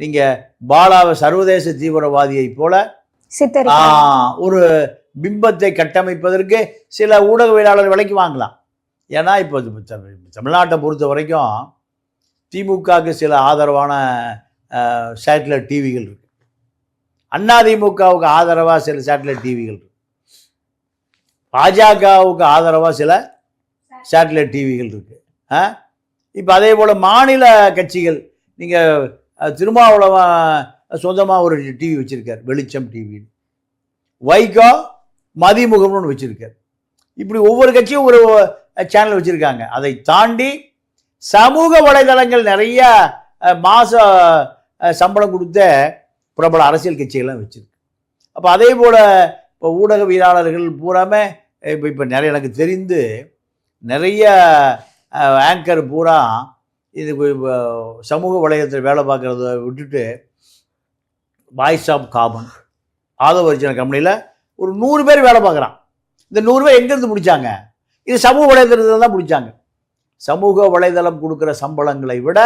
நீங்க பாலாவை சர்வதேச தீவிரவாதியை போல ஒரு பிம்பத்தை கட்டமைப்பதற்கு சில ஊடகவியலாளர் விலைக்கு வாங்கலாம். ஏன்னா இப்போ தமிழ்நாட்டை பொறுத்த வரைக்கும் திமுகவுக்கு சில ஆதரவான சேட்டலைட் டிவிகள் இருக்கு, அதிமுகவுக்கு ஆதரவாக சில சேட்டலைட் டிவிகள் இருக்கு, பாஜகவுக்கு ஆதரவாக சில சேட்டலைட் டிவிகள் இருக்கு. இப்போ அதே போல் மாநில கட்சிகள், நீங்கள் திருமாவளவன் சொந்தமாக ஒரு டிவி வச்சுருக்கார், வெளிச்சம் டிவி, வைகோ மதிமுகம்னு ஒன்று வச்சுருக்கார். இப்படி ஒவ்வொரு கட்சியும் ஒரு சேனல் வச்சுருக்காங்க. அதை தாண்டி சமூக வலைதளங்கள் நிறைய மாத சம்பளம் கொடுத்த பிரபல அரசியல் கட்சிகள்லாம் வச்சுருக்கு. அப்போ அதே போல் இப்போ ஊடகவியலாளர்கள் பூராமே இப்போ நிறைய எனக்கு தெரிந்து நிறைய ஆங்கர் பூரா இது சமூக வலைதளத்தில் வேலை பார்க்குறத விட்டுட்டு வாய்ஸ் ஆஃப் காமன் ஆதவர்ஜன கம்பெனியில் ஒரு 100 பேர் வேலை பார்க்குறான். இந்த 100 பேர் எங்கேருந்து பிடிச்சாங்க? இது சமூக வலைதளத்தில் தான் பிடிச்சாங்க. சமூக வலைதளம் கொடுக்குற சம்பளங்களை விட